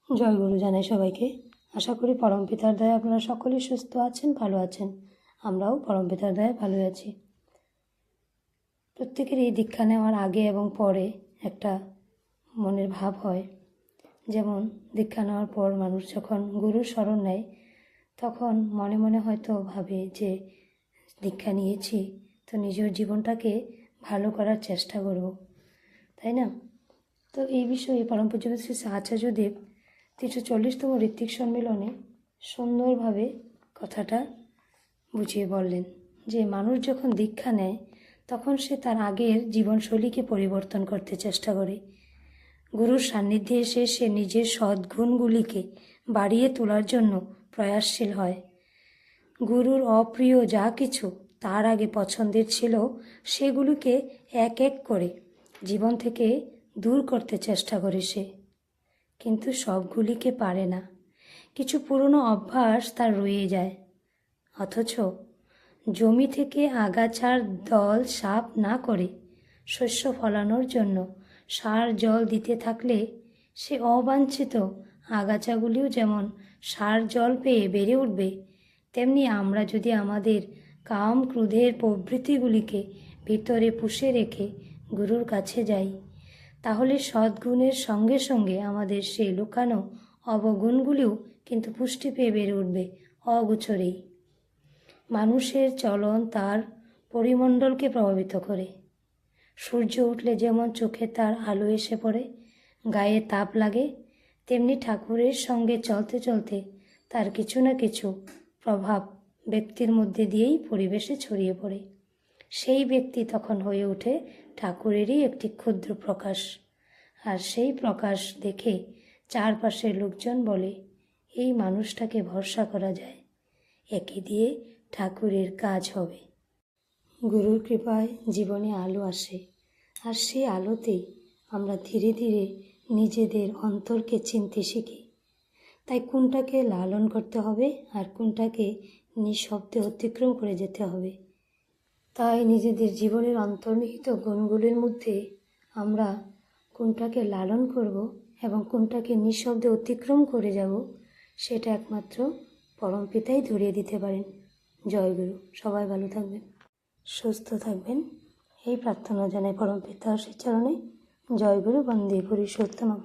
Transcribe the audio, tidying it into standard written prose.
জয় গুরু জানাই সবাইকে। আশা করি পরমপিতার দয়ায় আপনারা সকলেই সুস্থ আছেন, ভালো আছেন। আমরাও পরমপিতার দয়ায় ভালো আছি। প্রত্যেকেরই দীক্ষা নেওয়ার আগে এবং পরে একটা মনের ভাব হয়। যেমন দীক্ষা নেওয়ার পর মানুষ যখন গুরুর শরণ নেয় তখন মনে মনে হয়তো ভাবে যে দীক্ষা নিয়েছি তো নিজের জীবনটাকে ভালো করার চেষ্টা করব, তাই না? তো এই বিষয়ে পরম পূজ্য শ্রী আচার্যদেব 340তম ঋত্বিক সম্মেলনে সুন্দরভাবে কথাটা বুঝিয়ে বললেন যে মানুষ যখন দীক্ষা নেয় তখন সে তার আগের জীবনশৈলীকে পরিবর্তন করতে চেষ্টা করে। গুরুর সান্নিধ্যে এসে সে নিজের সদ্গুণগুলিকে বাড়িয়ে তোলার জন্য প্রয়াসশীল হয়। গুরুর অপ্রিয় যা কিছু তার আগে পছন্দের ছিল সেগুলিকে এক এক করে জীবন থেকে দূর করতে চেষ্টা করে সে, কিন্তু সবগুলিকে পারে না। কিছু পুরনো অভ্যাস তার রয়ে যায়। অথচ জমি থেকে আগাছার দল সাফ না করে শস্য ফলানোর জন্য সার জল দিতে থাকলে সে অবাঞ্ছিত আগাছাগুলিও যেমন সার জল পেয়ে বেড়ে উঠবে, তেমনি আমরা যদি আমাদের কাম ক্রোধের প্রবৃত্তিগুলিকে ভিতরে পুষে রেখে গুরুর কাছে যাই তাহলে সদ্গুণের সঙ্গে সঙ্গে আমাদের সেই লুকানো অবগুণগুলিও কিন্তু পুষ্টি পেয়ে বেড়ে উঠবে অগোচরেই। মানুষের চলন তার পরিমণ্ডলকে প্রভাবিত করে। সূর্য উঠলে যেমন চোখে তার আলো এসে পড়ে, গায়ে তাপ লাগে, তেমনি ঠাকুরের সঙ্গে চলতে চলতে তার কিছু না কিছু প্রভাব ব্যক্তির মধ্যে দিয়েই পরিবেশে ছড়িয়ে পড়ে। সেই ব্যক্তি তখন হয়ে ওঠে ঠাকুরেরই একটি ক্ষুদ্র প্রকাশ। আর সেই প্রকাশ দেখে চারপাশের লোকজন বলে, এই মানুষটাকে ভরসা করা যায়, একে দিয়ে ঠাকুরের কাজ হবে। গুরুর কৃপায় জীবনে আলো আসে, আর সেই আলোতেই আমরা ধীরে ধীরে নিজেদের অন্তরকে চিনতে শিখি। তাই কোনটাকে লালন করতে হবে আর কোনটাকে নিঃশব্দে অতিক্রম করে যেতে হবে, তাই নিজেদের জীবনের অন্তর্নিহিত গুণগুলির মধ্যে আমরা কোনটাকে লালন করব এবং কোনটাকে নিঃশব্দে অতিক্রম করে যাব সেটা একমাত্র পরমপিতাই ধরিয়ে দিতে পারেন। জয় গুরু। সবাই ভালো থাকবেন, সুস্থ থাকবেন, এই প্রার্থনা জানাই পরমপিতার চরণে। জয় গুরু। বন্দে পুরুষোত্তমম।